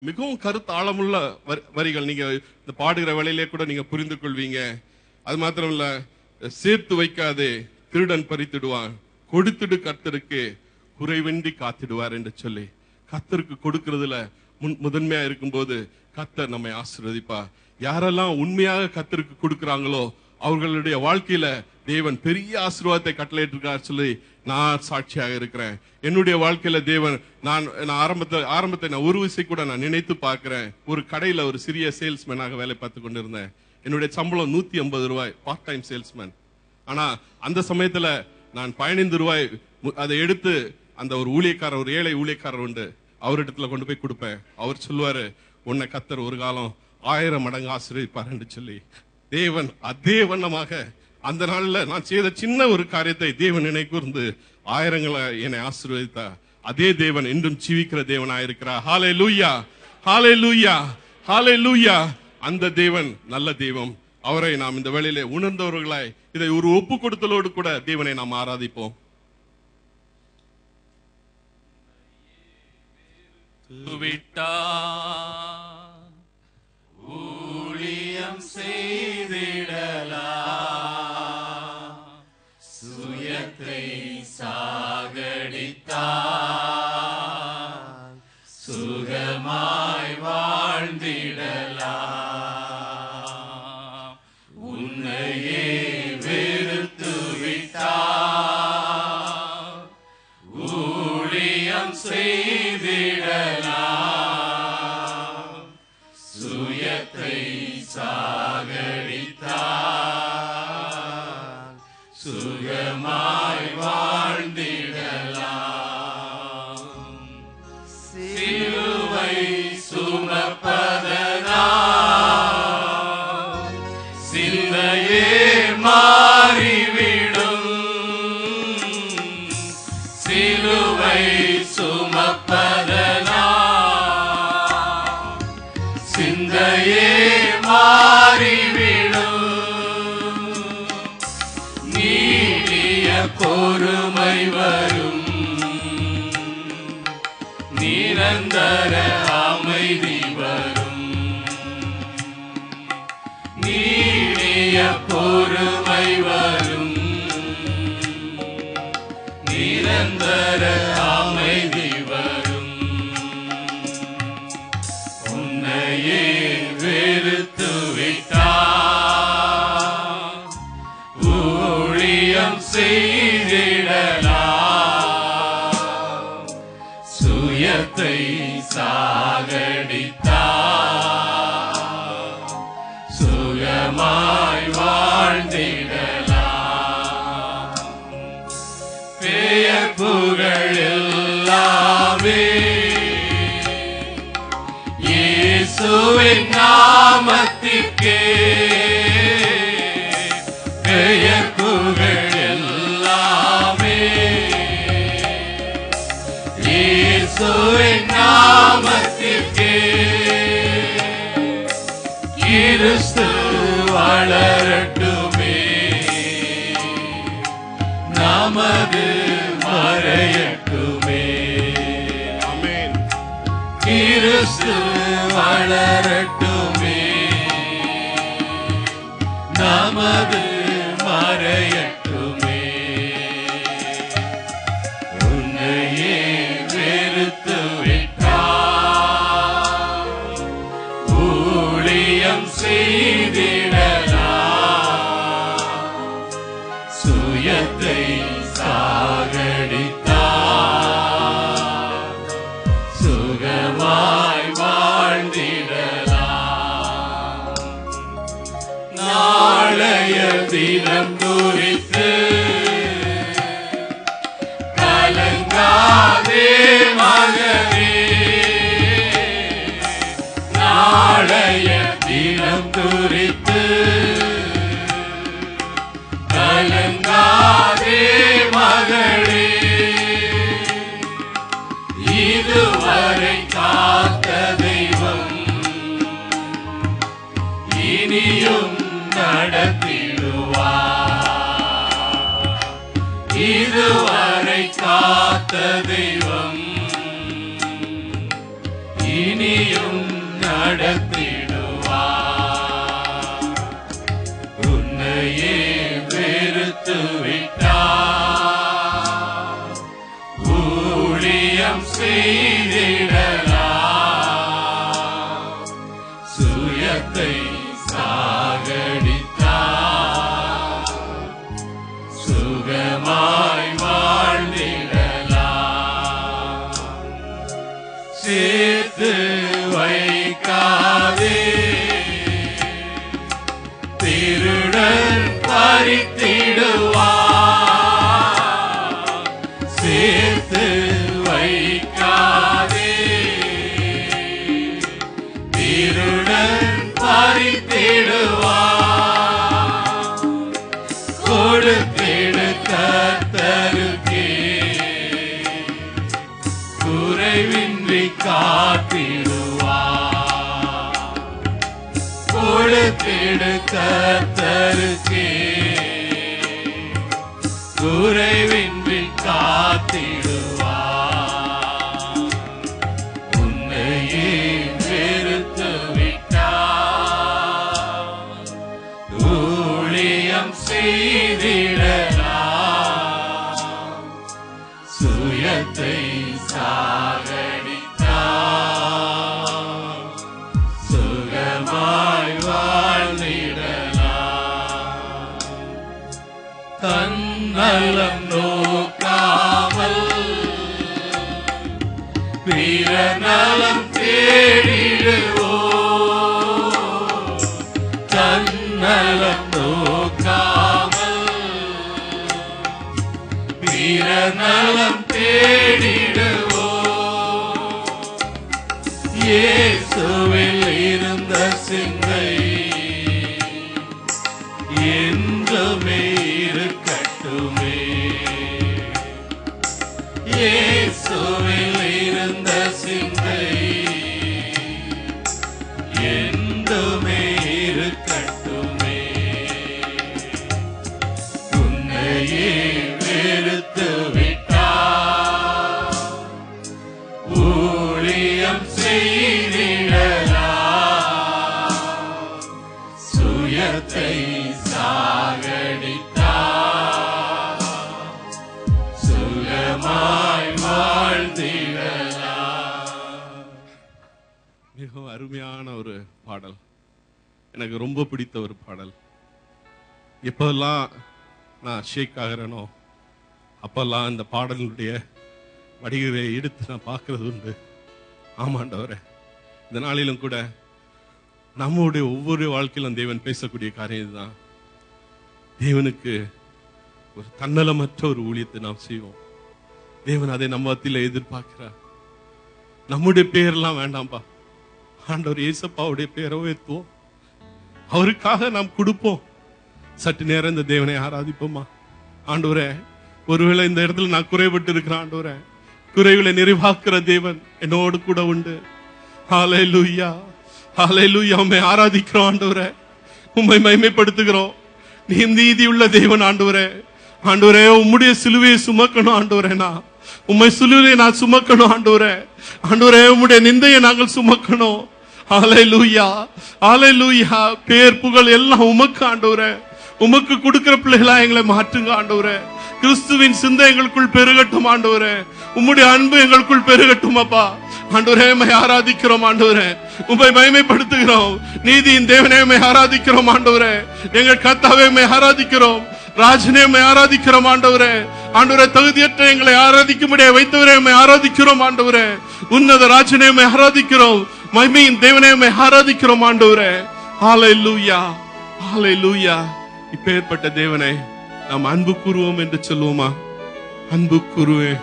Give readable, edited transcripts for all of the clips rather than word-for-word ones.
மிகவும் கருத்து ஆழமுள்ள வரிகள். நீங்க இந்த பாடுகிற வேளையிலே கூட நீங்க புரிந்து கொள்வீங்க. அது மாத்திரம் இல்ல, சேர்த்து வைக்காதே திருடன் பறித்திடுவான், கொடுத்துடு கர்த்தருக்கு குறைவின்றி காத்திடுவார் என்று சொல்லி, கர்த்தருக்கு கொடுக்கிறதுல முதன்மையா இருக்கும்போது கர்த்தர் நம்மை ஆசீர்வதிப்பா. யாரெல்லாம் உண்மையாக கர்த்தருக்கு கொடுக்கிறாங்களோ அவர்களுடைய வாழ்க்கையில தேவன் பெரிய ஆசீர்வாதத்தை கட்டளையிட்டிருக்கார் சொல்லி நான் சாட்சியாக இருக்கிறேன். என்னுடைய வாழ்க்கையில தேவன் நான் ஆரம்பத்தை நான் ஒரு விசை கூட நான் நினைத்து பார்க்கிறேன். ஒரு கடையில ஒரு சிறிய சேல்ஸ்மேனாக வேலை பார்த்து கொண்டிருந்தேன். என்னுடைய சம்பளம் 150 ரூபாய், பார்ட் டைம் சேல்ஸ்மேன். ஆனா அந்த சமயத்துல நான் 15 ரூபாய் அதை எடுத்து அந்த ஒரு ஊழியக்காரர், ஒரு ஏழை ஊழியக்காரர் உண்டு, அவரிடத்துல கொண்டு போய் கொடுப்பேன். அவர் சொல்லுவாரு, உன்னை கர்த்தர் ஒரு காலம் 1000 மடங்கு ஆசீர்வதிப்பார் என்று சொல்லி, தேவன் அதே வண்ணமாக அந்த நாள்ல நான் செய்த சின்ன ஒரு காரியத்தை தேவன் என்னை கூர்ந்து 1000ங்களை என்னை ஆசீர்வதித்தார். அதே தேவன் இன்றும் ஜீவிக்கிற தேவனாயிருக்கிறார். ஹல்லேலூயா, ஹல்லேலூயா, ஹல்லேலூயா. அந்த தேவன் நல்ல தெய்வம். அவரை நாம் இந்த வேளையிலே உணர்ந்தவர்களாய் இதை ஒரு ஒப்பு கொடுத்தலோடு கூட தேவனை நாம் ஆராதிப்போம். ஊழியம் செய்திடலாம், சுயத்தை சாகடித்தான், சுகமாய் வாழ்ந்திடலாம். உன்னையே வெறுத்து விட்டான், ஊழியம் செய்திடலாம், சுயத்தை சாகடித்தான், சுகமாய் வாழ்ந்திடலாம். சிலுவை சுமப்பதனால் சிந்தையே மாறிவிடும், சிலுவை சுமப்பதனால் சிந்தையே மாறிவிடும். நீடிய பொறுமை வரும், நிரந்தர அமைதி வரும். நீடிய பொறுமை வரும், நிரந்தர அமைதி வரும். உன்னையே வெறுத்து விட்டான், ஊழியம் செய்திடலாம், சுயத்தை சாகடித்தான், சுகமாய் வாழ்ந்திடலாம். பெயர் புகழ் எல்லாமே இயேசுவின் நாமத்திற்கே, பெயர் புகழ் எல்லாமே இயேசுவின் நாமத்திற்கே. கிறிஸ்து வளரட்டுமே, நமது மறையட்டுமே. ஆமென். கிறிஸ்து வளரட்டுமே, நமது மறையட்டுமே. உன்னையே வெறுத்து விட்டான், ஊழியம் செய்திடலாம், சுயத்தை சாகடித்தான், சுகமாய் வாழ்ந்திடலாம். நாளைய தினம் குறித்து கலங்காதே மகனே, நாளைய தினம் குறித்து கலங்காதே மகளே. இதுவரை காத்த தெய்வம் இனியும் நடத்திடுவார், இதுவரை காத்த தெய்வம் இனியும் நடத்திடுவார். உன்னையே வெறுத்து விட்டார், ஊழியம் செய்திடலாம். சுயத்தை சாகடித்தார், சுகமாய் வாழ்ந்திடலாம். சேர்த்து வைக்காதே, திருடன் பறித்திடுவார். சேர்த்து வைக்காதே, திருடன் பறித்திடுவார். கொடுத்திடு கர்த்தருக்கே, குறைவின்றி காத்திடுவார். கொடுத்திடு கர்த்தருக்கே, குறைவின்றி காத்திடுவார். உன்னையே வெறுத்து விட்டார், ஊழியம் செய்திடலாம். சுயத்தை சாகடித்தார், சுகமாய் வாழ்ந்திடலாம். தன்னலம் நோக்காமல் பிற நலம் தேடிடுவோம். தன்னலம் நோக்காமல் பிற நலம் தேடிடுவோம். இயேசுவில் இருந்த சிந்தை என்றுமே இருக்கட்டுமே. இயேசுவில் இருந்த சிந்தை என்றுமே இருக்கட்டுமே. உன்னையே வெறுத்து விட்டார், ஊழியம் செய்திடலாம். சுயத்தை சாகடித்தார், சுகமாய் வாழ்ந்திடலாம். மிகவும் அருமையான ஒரு பாடல், எனக்கு ரொம்ப பிடித்த ஒரு பாடல். எப்பெல்லாம் நான் ஷேக் ஆகிறேனோ அப்பெல்லாம் இந்த பாடலுடைய வடிகளை எடுத்து நான் பார்க்கறது உண்டு. ஆமாண்டவரே, இந்த நாளிலும் கூட நம்முடைய ஒவ்வொரு வாழ்க்கையிலும் தேவன் பேசக்கூடிய காரியம் இதுதான். தேவனுக்கு ஒரு தன்னலமற்ற ஒரு ஊழியத்தை நாம் செய்வோம். தேவன் அதை நம்ம மத்தியில எதிர்பார்க்கிறார். நம்முடைய பெயர்லாம் வேண்டாம்பா, ஆண்டவர் இயேசப்பாவுடைய பெயரை உயர்த்துவோம். அவருக்காக நாம் கொடுப்போம். சற்று நேரம் இந்த தேவனை ஆராதிப்போமா? ஆண்டவரே, ஒருவேளை இந்த இடத்துல நான் குறைபட்டு இருக்கிறேன் ஆண்டவரே, குறைகளை நிறைவாக்குற தேவன் என்னோடு கூட உண்டு. ஹல்லேலூயா, ஹல்லேலூயா. உம்மை ஆராதிக்கிறோம் ஆண்டவரே, உம்மை மகிமைப்படுத்துகிறோம். நீ நீதியுள்ள தேவன் ஆண்டவரே. ஆண்டவரே, உம்முடைய சிலுவையை சுமக்கணும் ஆண்டவரே. நான் உம்மை சிலுவையை நான் சுமக்கணும் ஆண்டவரே. ஆண்டவரே, உம்முடைய நிந்தையை நாங்கள் சுமக்கணும். ஹல்லேலூயா, ஹல்லேலூயா. பேர் புகழ் எல்லாம் உமக்கு ஆண்டவரே. உமக்கு கொடுக்கிற பிள்ளைகளா எங்களை மாற்றுங்க ஆண்டவரே. கிறிஸ்துவின் சிந்தை எங்களுக்குள் பெருகட்டும் ஆண்டவரே. உம்முடைய அன்பு எங்களுக்குள் பெருகட்டும் அப்பா. ஆண்டவரே, உம்மை ஆராதிக்கிறோம் ஆண்டவரே, உம்மை மகிமைப்படுத்துகிறோம். நீதியின் தேவனே, உம்மை ஆராதிக்கிறோம் ஆண்டவரே. எங்கள் கர்த்தாவே, உம்மை ஆராதிக்கிறோம். ராஜனே, உம்மை ஆராதிக்கிறோம் ஆண்டவரே. ஆண்டவரே, தகுதியற்ற எங்களை ஆராதிக்கும்படியாக வைத்தவரே, உம்மை ஆராதிக்கிறோம் ஆண்டவரே. உன்னத ராஜனே, உம்மை ஆராதிக்கிறோம். மகிமையின் தேவனே, உம்மை ஆராதிக்கிறோம் ஆண்டவரே. ஹல்லேலூயா, ஹல்லேலூயா. இப்பேற்பட்ட தேவனை நாம் அன்பு கூறுவோம் என்று சொல்லுவோமா? அன்பு கூறுவே.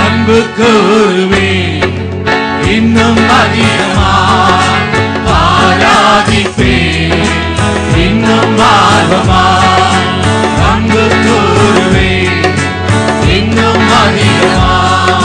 அன்பு கூறுவே, இன்னும் அதிகம்